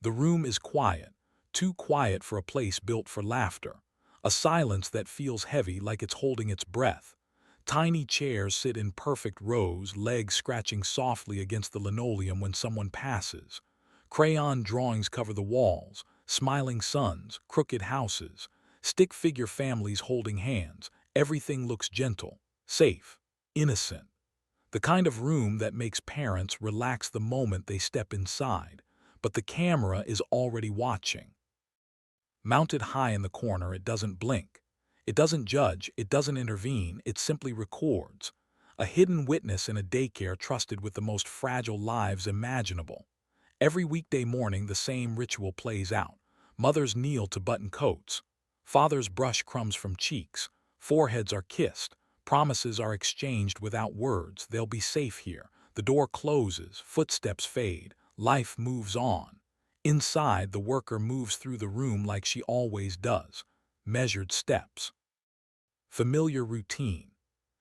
The room is quiet, too quiet for a place built for laughter. A silence that feels heavy like it's holding its breath. Tiny chairs sit in perfect rows, legs scratching softly against the linoleum when someone passes. Crayon drawings cover the walls, smiling suns, crooked houses, stick figure families holding hands. Everything looks gentle, safe, innocent. The kind of room that makes parents relax the moment they step inside, but the camera is already watching. Mounted high in the corner, it doesn't blink. It doesn't judge, it doesn't intervene, it simply records. A hidden witness in a daycare trusted with the most fragile lives imaginable. Every weekday morning the same ritual plays out. Mothers kneel to button coats. Fathers brush crumbs from cheeks. Foreheads are kissed. Promises are exchanged without words. They'll be safe here. The door closes. Footsteps fade. Life moves on. Inside, the worker moves through the room like she always does. Measured steps. Familiar routine.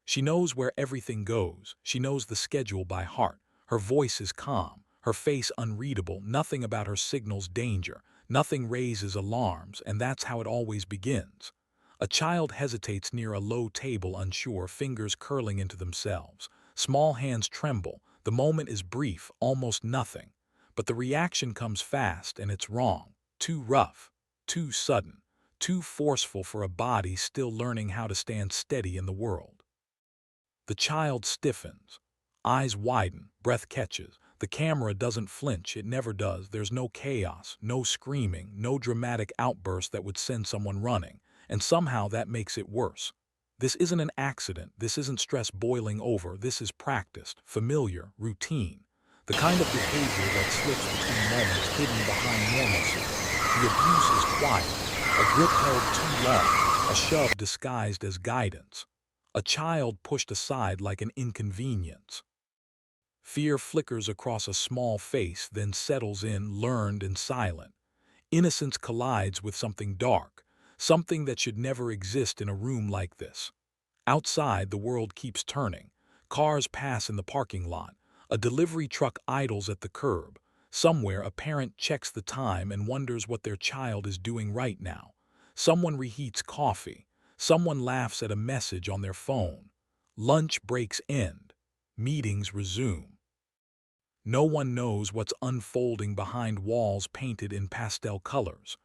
She knows where everything goes. She knows the schedule by heart. Her voice is calm. Her face unreadable. Nothing about her signals danger. Nothing raises alarms, and that's how it always begins. A child hesitates near a low table, unsure, fingers curling into themselves. Small hands tremble. The moment is brief, almost nothing. But the reaction comes fast, and it's wrong. Too rough. Too sudden. Too forceful for a body still learning how to stand steady in the world. The child stiffens. Eyes widen. Breath catches. The camera doesn't flinch. It never does. There's no chaos, no screaming, no dramatic outburst that would send someone running. And somehow that makes it worse. This isn't an accident. This isn't stress boiling over. This is practiced, familiar, routine. The kind of behavior that slips between moments hidden behind normalcy. The abuse is quiet. A grip held too long. A shove disguised as guidance. A child pushed aside like an inconvenience. Fear flickers across a small face, then settles in, learned and silent. Innocence collides with something dark, something that should never exist in a room like this. Outside, the world keeps turning. Cars pass in the parking lot. A delivery truck idles at the curb. Somewhere, a parent checks the time and wonders what their child is doing right now. Someone reheats coffee. Someone laughs at a message on their phone. Lunch breaks end. Meetings resume. No one knows what's unfolding behind walls painted in pastel colors.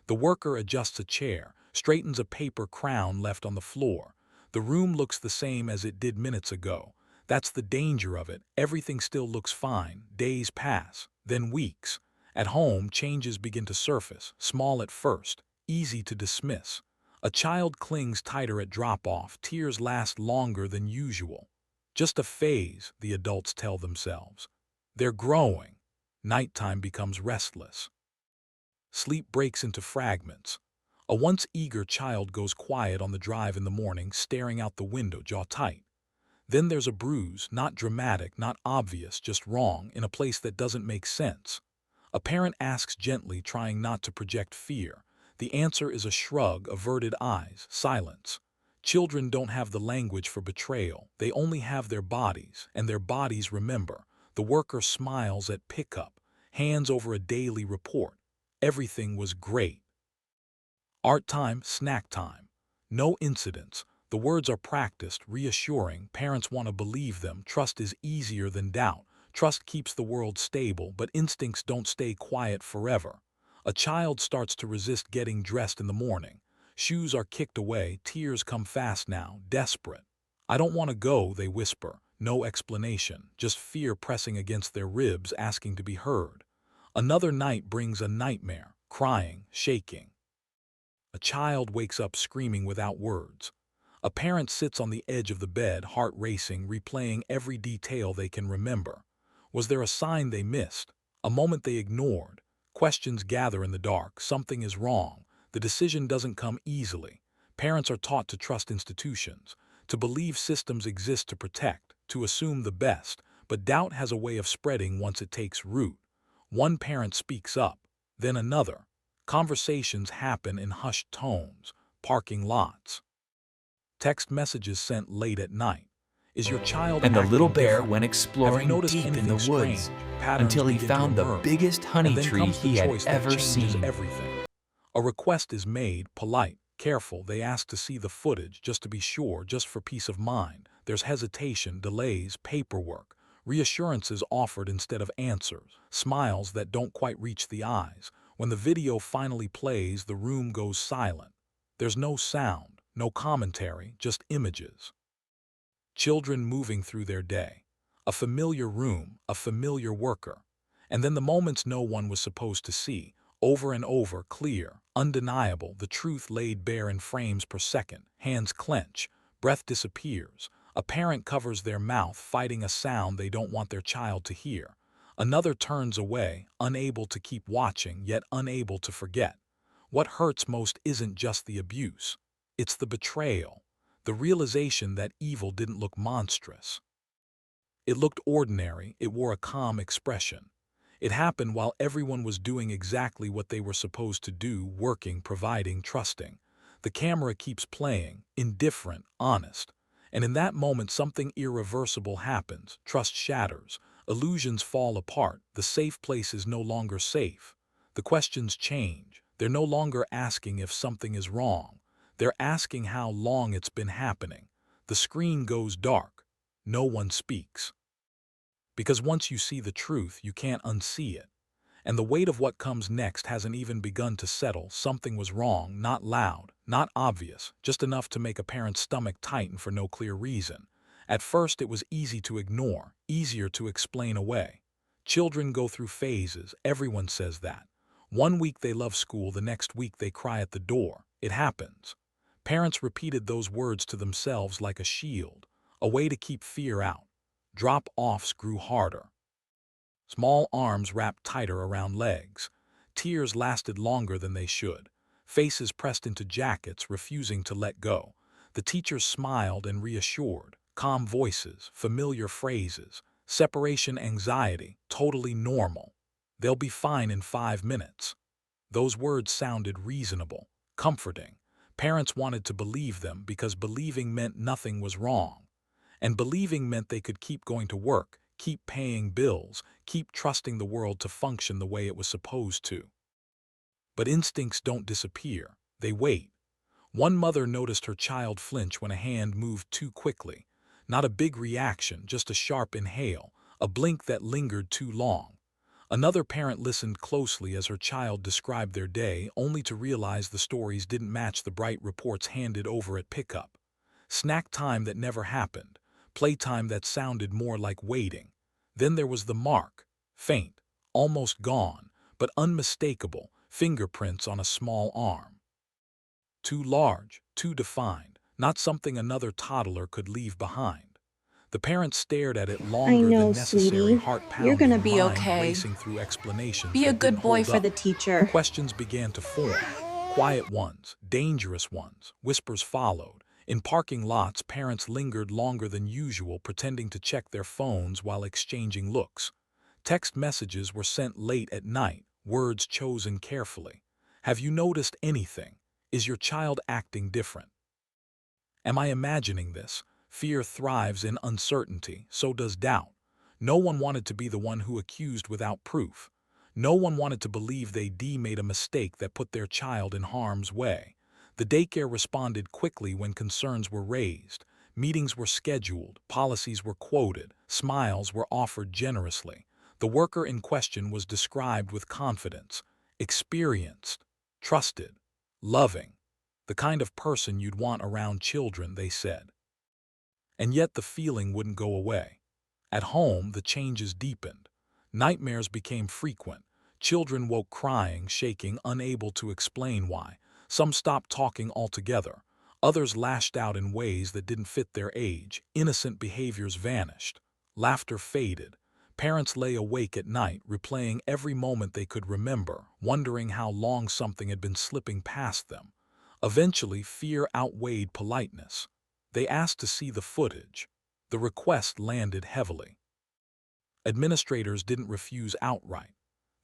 The worker adjusts a chair, straightens a paper crown left on the floor. The room looks the same as it did minutes ago. That's the danger of it. Everything still looks fine. Days pass, then weeks. At home, changes begin to surface, small at first, easy to dismiss. A child clings tighter at drop-off. Tears last longer than usual. Just a phase, the adults tell themselves. They're growing. Nighttime becomes restless. Sleep breaks into fragments. A once eager child goes quiet on the drive in the morning, staring out the window, jaw tight. Then there's a bruise, not dramatic, not obvious, just wrong, in a place that doesn't make sense. A parent asks gently, trying not to project fear. The answer is a shrug, averted eyes, silence. Children don't have the language for betrayal. They only have their bodies, and their bodies remember. The worker smiles at pickup, hands over a daily report. Everything was great. Art time, snack time. No incidents. The words are practiced, reassuring. Parents want to believe them. Trust is easier than doubt. Trust keeps the world stable, but instincts don't stay quiet forever. A child starts to resist getting dressed in the morning. Shoes are kicked away. Tears come fast now, desperate. I don't want to go, they whisper. No explanation, just fear pressing against their ribs, asking to be heard. Another night brings a nightmare, crying, shaking. A child wakes up screaming without words. A parent sits on the edge of the bed, heart racing, replaying every detail they can remember. Was there a sign they missed? A moment they ignored? Questions gather in the dark. Something is wrong. The decision doesn't come easily. Parents are taught to trust institutions, to believe systems exist to protect, to assume the best, but doubt has a way of spreading once it takes root. One parent speaks up, then another. Conversations happen in hushed tones, parking lots. Text messages sent late at night. Is your child And the little acting bear different? went Have you exploring noticed deep in anything the woods. strange? Patterns until he begin to found the emerge. biggest honey And then tree comes the he had choice that ever changes seen. everything. A request is made, polite, careful. They ask to see the footage just to be sure, just for peace of mind. There's hesitation, delays, paperwork, reassurances offered instead of answers, smiles that don't quite reach the eyes. When the video finally plays, the room goes silent. There's no sound, no commentary, just images. Children moving through their day. A familiar room, a familiar worker. And then the moments no one was supposed to see, over and over, clear, undeniable, the truth laid bare in frames per second. Hands clench, breath disappears. A parent covers their mouth, fighting a sound they don't want their child to hear. Another turns away, unable to keep watching, yet unable to forget. What hurts most isn't just the abuse. It's the betrayal, the realization that evil didn't look monstrous. It looked ordinary, it wore a calm expression. It happened while everyone was doing exactly what they were supposed to do, working, providing, trusting. The camera keeps playing, indifferent, honest. And in that moment, something irreversible happens. Trust shatters. Illusions fall apart. The safe place is no longer safe. The questions change. They're no longer asking if something is wrong. They're asking how long it's been happening. The screen goes dark. No one speaks. Because once you see the truth, you can't unsee it. And the weight of what comes next hasn't even begun to settle. Something was wrong, not loud, not obvious, just enough to make a parent's stomach tighten for no clear reason. At first, it was easy to ignore, easier to explain away. Children go through phases, everyone says that. One week they love school, the next week they cry at the door. It happens. Parents repeated those words to themselves like a shield, a way to keep fear out. Drop-offs grew harder. Small arms wrapped tighter around legs. Tears lasted longer than they should. Faces pressed into jackets, refusing to let go. The teachers smiled and reassured. Calm voices, familiar phrases. Separation anxiety, totally normal. They'll be fine in 5 minutes. Those words sounded reasonable, comforting. Parents wanted to believe them because believing meant nothing was wrong. And believing meant they could keep going to work, keep paying bills, keep trusting the world to function the way it was supposed to. But instincts don't disappear. They wait. One mother noticed her child flinch when a hand moved too quickly. Not a big reaction, just a sharp inhale, a blink that lingered too long. Another parent listened closely as her child described their day, only to realize the stories didn't match the bright reports handed over at pickup. Snack time that never happened. Playtime that sounded more like waiting. Then there was the mark. Faint, almost gone, but unmistakable, fingerprints on a small arm. Too large, too defined, not something another toddler could leave behind. The parents stared at it I longer know, than necessary, sweetie. heart You're gonna pounding, be mind okay. racing through explanations Be a that didn't good boy hold for the up. teacher. Questions began to form. Quiet ones, dangerous ones, whispers followed. In parking lots, parents lingered longer than usual, pretending to check their phones while exchanging looks. Text messages were sent late at night, words chosen carefully. Have you noticed anything? Is your child acting different? Am I imagining this? Fear thrives in uncertainty, so does doubt. No one wanted to be the one who accused without proof. No one wanted to believe they made a mistake that put their child in harm's way. The daycare responded quickly when concerns were raised. Meetings were scheduled, policies were quoted, smiles were offered generously. The worker in question was described with confidence, experienced, trusted, loving. The kind of person you'd want around children, they said. And yet the feeling wouldn't go away. At home, the changes deepened. Nightmares became frequent. Children woke crying, shaking, unable to explain why. Some stopped talking altogether. Others lashed out in ways that didn't fit their age. Innocent behaviors vanished. Laughter faded. Parents lay awake at night, replaying every moment they could remember, wondering how long something had been slipping past them. Eventually, fear outweighed politeness. They asked to see the footage. The request landed heavily. Administrators didn't refuse outright.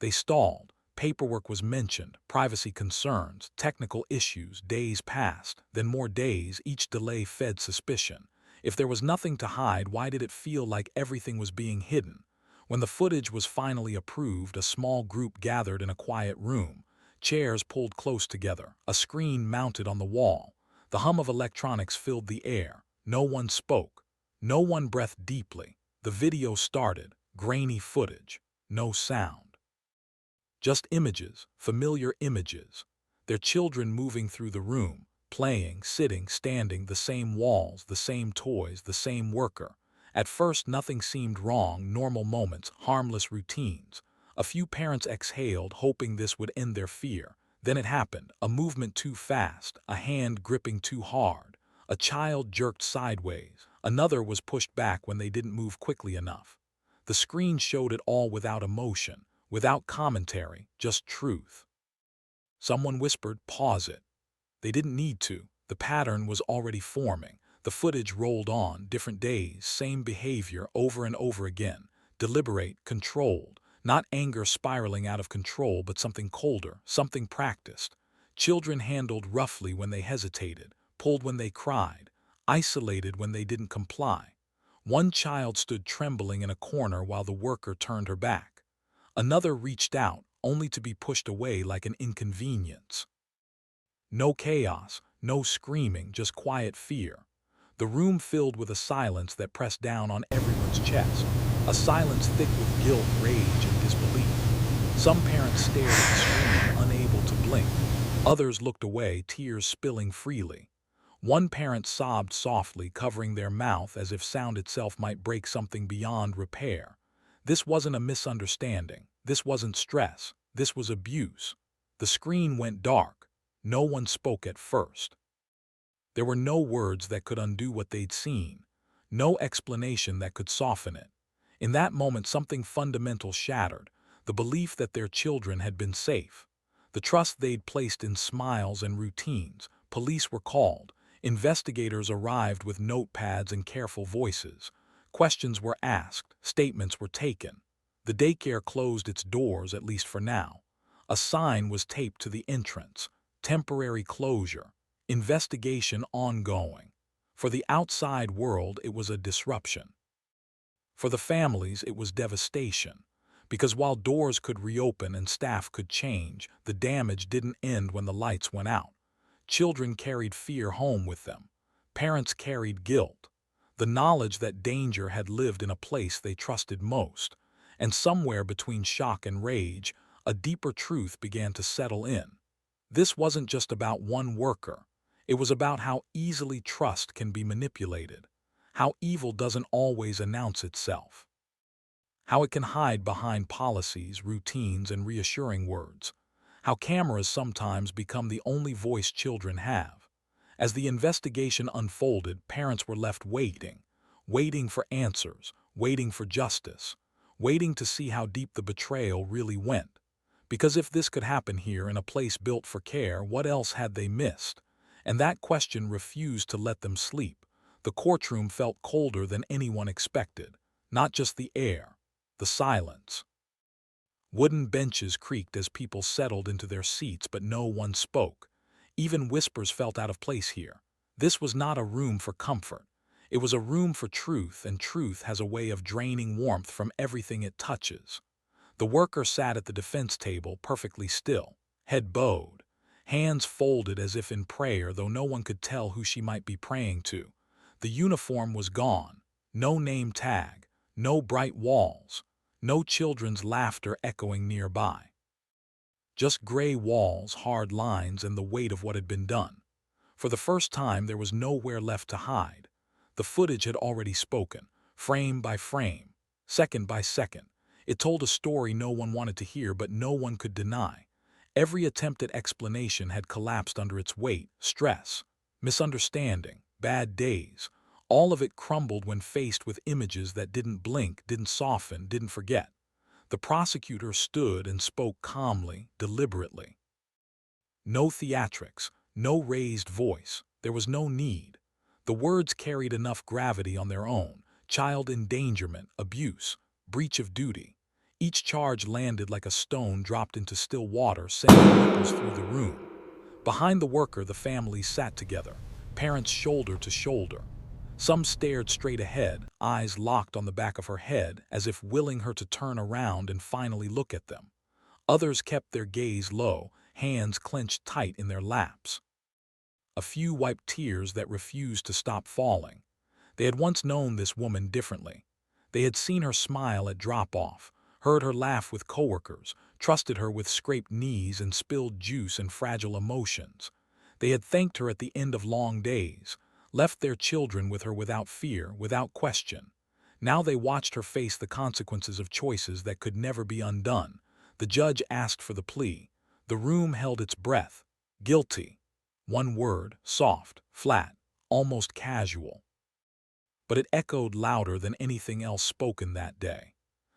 They stalled. Paperwork was mentioned, privacy concerns, technical issues. Days passed, then more days. Each delay fed suspicion. If there was nothing to hide, why did it feel like everything was being hidden? When the footage was finally approved, a small group gathered in a quiet room, chairs pulled close together, a screen mounted on the wall. The hum of electronics filled the air. No one spoke. No one breathed deeply. The video started, grainy footage, no sound. Just images, familiar images. Their children moving through the room, playing, sitting, standing, the same walls, the same toys, the same worker. At first, nothing seemed wrong, normal moments, harmless routines. A few parents exhaled, hoping this would end their fear. Then it happened, a movement too fast, a hand gripping too hard. A child jerked sideways. Another was pushed back when they didn't move quickly enough. The screen showed it all without emotion, without commentary, just truth. Someone whispered, "Pause it." They didn't need to. The pattern was already forming. The footage rolled on, different days, same behavior over and over again. Deliberate, controlled. Not anger spiraling out of control, but something colder, something practiced. Children handled roughly when they hesitated, pulled when they cried, isolated when they didn't comply. One child stood trembling in a corner while the worker turned her back. Another reached out, only to be pushed away like an inconvenience. No chaos, no screaming, just quiet fear. The room filled with a silence that pressed down on everyone's chest, a silence thick with guilt, rage, and disbelief. Some parents stared at the screen, unable to blink. Others looked away, tears spilling freely. One parent sobbed softly, covering their mouth as if sound itself might break something beyond repair. This wasn't a misunderstanding. This wasn't stress. This was abuse. The screen went dark. No one spoke at first. There were no words that could undo what they'd seen, no explanation that could soften it. In that moment, something fundamental shattered, the belief that their children had been safe, the trust they'd placed in smiles and routines. Police were called. Investigators arrived with notepads and careful voices. Questions were asked. Statements were taken. The daycare closed its doors, at least for now. A sign was taped to the entrance. Temporary closure. Investigation ongoing. For the outside world, it was a disruption. For the families, it was devastation. Because while doors could reopen and staff could change, the damage didn't end when the lights went out. Children carried fear home with them. Parents carried guilt. The knowledge that danger had lived in a place they trusted most. And somewhere between shock and rage, a deeper truth began to settle in. This wasn't just about one worker. It was about how easily trust can be manipulated, how evil doesn't always announce itself, how it can hide behind policies, routines, and reassuring words, how cameras sometimes become the only voice children have. As the investigation unfolded, parents were left waiting for answers, waiting for justice, waiting to see how deep the betrayal really went. Because if this could happen here in a place built for care, what else had they missed? And that question refused to let them sleep. The courtroom felt colder than anyone expected. Not just the air, the silence. Wooden benches creaked as people settled into their seats, but no one spoke. Even whispers felt out of place here. This was not a room for comfort. It was a room for truth, and truth has a way of draining warmth from everything it touches. The worker sat at the defense table, perfectly still, head bowed, hands folded as if in prayer, though no one could tell who she might be praying to. The uniform was gone. No name tag, no bright walls, no children's laughter echoing nearby. Just gray walls, hard lines, and the weight of what had been done. For the first time, there was nowhere left to hide. The footage had already spoken, frame by frame, second by second. It told a story no one wanted to hear, but no one could deny. Every attempt at explanation had collapsed under its weight. Stress, misunderstanding, bad days. All of it crumbled when faced with images that didn't blink, didn't soften, didn't forget. The prosecutor stood and spoke calmly, deliberately. No theatrics, no raised voice. There was no need. The words carried enough gravity on their own. Child endangerment, abuse, breach of duty. Each charge landed like a stone dropped into still water, sending ripples through the room. Behind the worker, the families sat together, parents shoulder to shoulder. Some stared straight ahead, eyes locked on the back of her head as if willing her to turn around and finally look at them. Others kept their gaze low, hands clenched tight in their laps. A few wiped tears that refused to stop falling. They had once known this woman differently. They had seen her smile at drop-off, heard her laugh with coworkers, trusted her with scraped knees and spilled juice and fragile emotions. They had thanked her at the end of long days, left their children with her without fear, without question. Now they watched her face the consequences of choices that could never be undone. The judge asked for the plea. The room held its breath. Guilty. One word, soft, flat, almost casual. But it echoed louder than anything else spoken that day.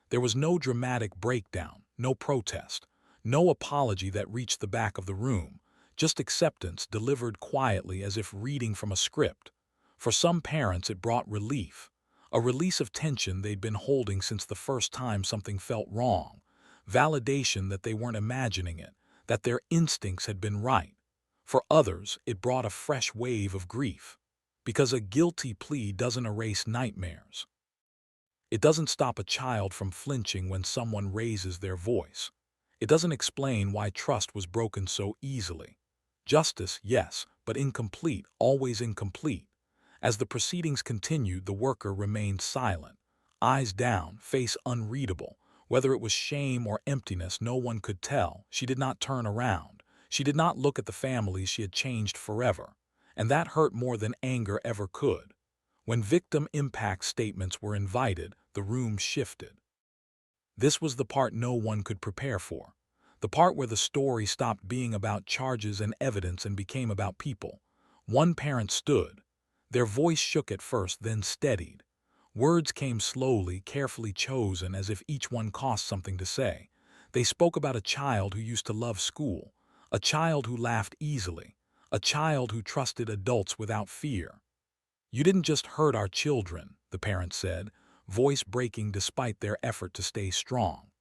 There was no dramatic breakdown, no protest, no apology that reached the back of the room, just acceptance delivered quietly as if reading from a script. For some parents it brought relief, a release of tension they'd been holding since the first time something felt wrong, validation that they weren't imagining it, that their instincts had been right. For others, it brought a fresh wave of grief. Because a guilty plea doesn't erase nightmares. It doesn't stop a child from flinching when someone raises their voice. It doesn't explain why trust was broken so easily. Justice, yes, but incomplete, always incomplete. As the proceedings continued, the worker remained silent, eyes down, face unreadable. Whether it was shame or emptiness, no one could tell. She did not turn around. She did not look at the families she had changed forever. And that hurt more than anger ever could. When victim impact statements were invited, the room shifted. This was the part no one could prepare for. The part where the story stopped being about charges and evidence and became about people. One parent stood. Their voice shook at first, then steadied. Words came slowly, carefully chosen, as if each one cost something to say. They spoke about a child who used to love school, a child who laughed easily, a child who trusted adults without fear. "You didn't just hurt our children," the parent said, voice breaking despite their effort to stay strong.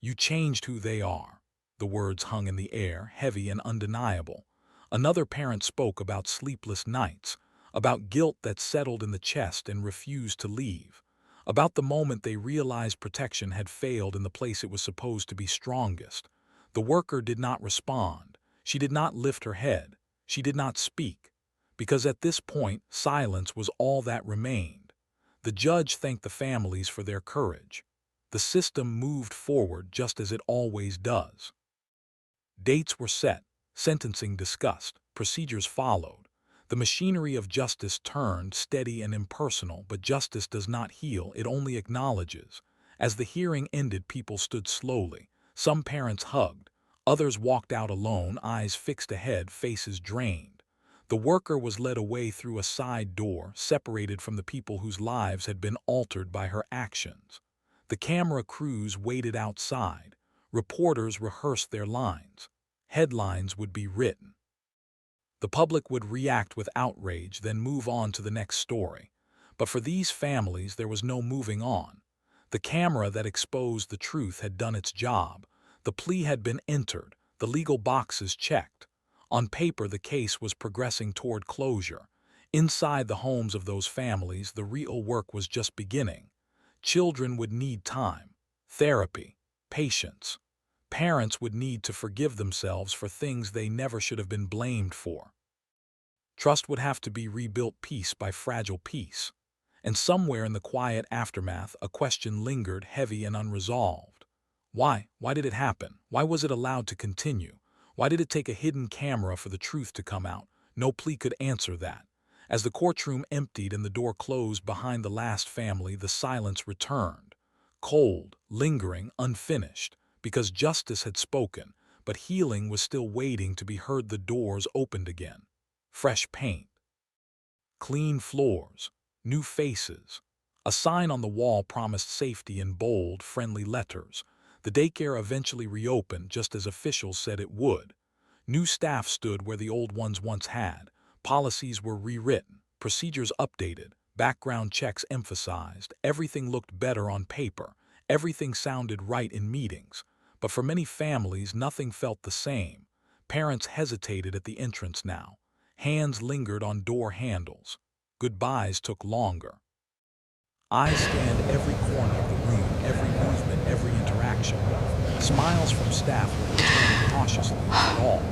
"You changed who they are." The words hung in the air, heavy and undeniable. Another parent spoke about sleepless nights, about guilt that settled in the chest and refused to leave, about the moment they realized protection had failed in the place it was supposed to be strongest. The worker did not respond. She did not lift her head. She did not speak. Because at this point, silence was all that remained. The judge thanked the families for their courage. The system moved forward just as it always does. Dates were set, sentencing discussed, procedures followed. The machinery of justice turned, steady and impersonal, but justice does not heal, it only acknowledges. As the hearing ended, people stood slowly. Some parents hugged. Others walked out alone, eyes fixed ahead, faces drained. The worker was led away through a side door, separated from the people whose lives had been altered by her actions. The camera crews waited outside. Reporters rehearsed their lines. Headlines would be written. The public would react with outrage, then move on to the next story. But for these families, there was no moving on. The camera that exposed the truth had done its job. The plea had been entered, the legal boxes checked. On paper, the case was progressing toward closure. Inside the homes of those families, the real work was just beginning. Children would need time, therapy, patience. Parents would need to forgive themselves for things they never should have been blamed for. Trust would have to be rebuilt piece by fragile piece. And somewhere in the quiet aftermath, a question lingered, heavy and unresolved. Why? Why did it happen? Why was it allowed to continue? Why did it take a hidden camera for the truth to come out? No plea could answer that. As the courtroom emptied and the door closed behind the last family, the silence returned. Cold, lingering, unfinished. Because justice had spoken, but healing was still waiting to be heard. The doors opened again. Fresh paint. Clean floors. New faces. A sign on the wall promised safety in bold, friendly letters. The daycare eventually reopened just as officials said it would. New staff stood where the old ones once had. Policies were rewritten, procedures updated, background checks emphasized. Everything looked better on paper. Everything sounded right in meetings. But for many families, nothing felt the same. Parents hesitated at the entrance now. Hands lingered on door handles. Goodbyes took longer. Eyes scanned every corner of the room, every movement, every interaction. Smiles from staff were returned cautiously, not all.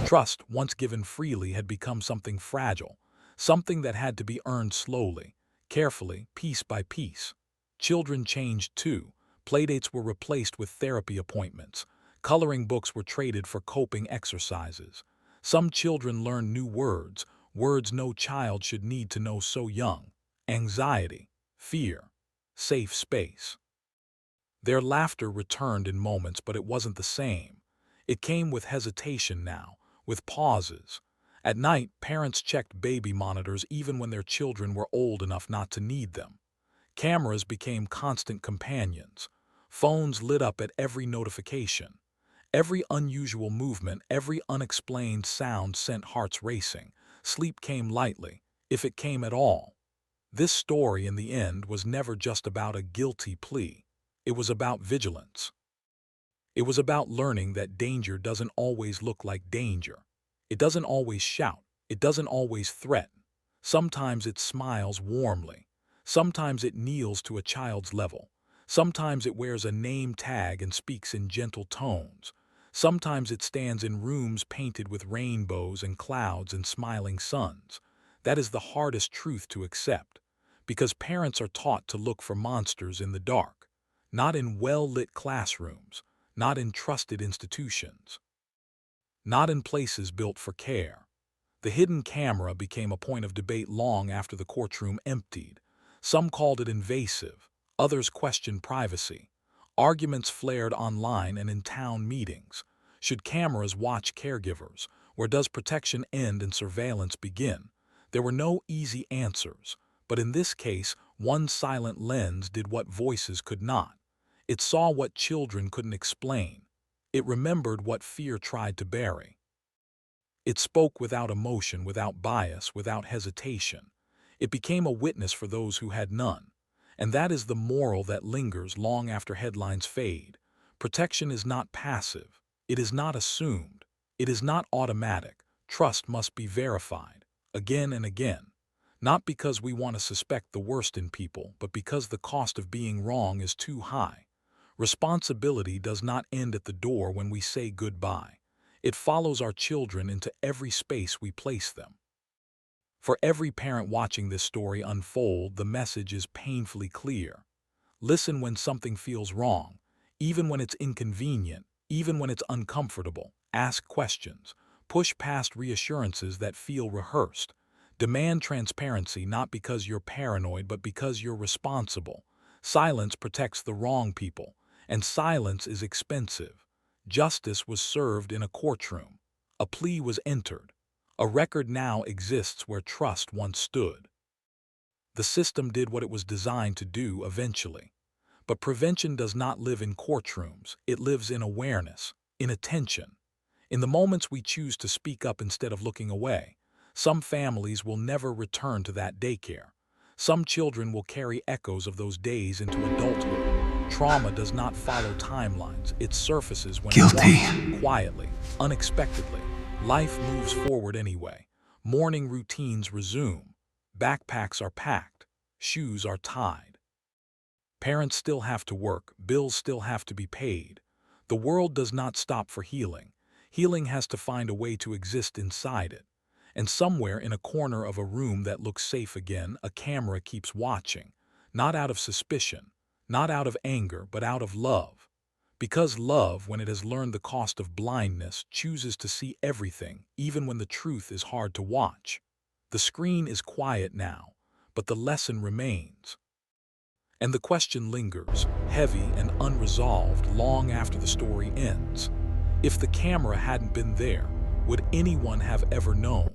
Trust, once given freely, had become something fragile, something that had to be earned slowly, carefully, piece by piece. Children changed too. Playdates were replaced with therapy appointments. Coloring books were traded for coping exercises. Some children learned new words, words no child should need to know so young. Anxiety, fear, safe space. Their laughter returned in moments, but it wasn't the same. It came with hesitation now, with pauses. At night, parents checked baby monitors even when their children were old enough not to need them. Cameras became constant companions. Phones lit up at every notification. Every unusual movement, every unexplained sound sent hearts racing. Sleep came lightly, if it came at all. This story, in the end, was never just about a guilty plea. It was about vigilance. It was about learning that danger doesn't always look like danger. It doesn't always shout. It doesn't always threaten. Sometimes it smiles warmly. Sometimes it kneels to a child's level. Sometimes it wears a name tag and speaks in gentle tones. Sometimes it stands in rooms painted with rainbows and clouds and smiling suns. That is the hardest truth to accept, because parents are taught to look for monsters in the dark, not in well-lit classrooms, not in trusted institutions, not in places built for care. The hidden camera became a point of debate long after the courtroom emptied. Some called it invasive, others questioned privacy. Arguments flared online and in town meetings. Should cameras watch caregivers? Where does protection end and surveillance begin? There were no easy answers, but in this case, one silent lens did what voices could not. It saw what children couldn't explain. It remembered what fear tried to bury. It spoke without emotion, without bias, without hesitation. It became a witness for those who had none. And that is the moral that lingers long after headlines fade. Protection is not passive. It is not assumed. It is not automatic. Trust must be verified, again and again. Not because we want to suspect the worst in people, but because the cost of being wrong is too high. Responsibility does not end at the door when we say goodbye. It follows our children into every space we place them. For every parent watching this story unfold, the message is painfully clear. Listen when something feels wrong, even when it's inconvenient, even when it's uncomfortable. Ask questions. Push past reassurances that feel rehearsed. Demand transparency not because you're paranoid, but because you're responsible. Silence protects the wrong people, and silence is expensive. Justice was served in a courtroom. A plea was entered. A record now exists where trust once stood. The system did what it was designed to do eventually. But prevention does not live in courtrooms. It lives in awareness, in attention, in the moments we choose to speak up instead of looking away. Some families will never return to that daycare. Some children will carry echoes of those days into adulthood. Trauma does not follow timelines. It surfaces when it wants, quietly, unexpectedly. Life moves forward anyway. Morning routines resume. Backpacks are packed. Shoes are tied. Parents still have to work. Bills still have to be paid. The world does not stop for healing. Healing has to find a way to exist inside it. And somewhere in a corner of a room that looks safe again, a camera keeps watching. Not out of suspicion, not out of anger, but out of love. Because love, when it has learned the cost of blindness, chooses to see everything, even when the truth is hard to watch. The screen is quiet now, but the lesson remains. And the question lingers, heavy and unresolved, long after the story ends. If the camera hadn't been there, would anyone have ever known?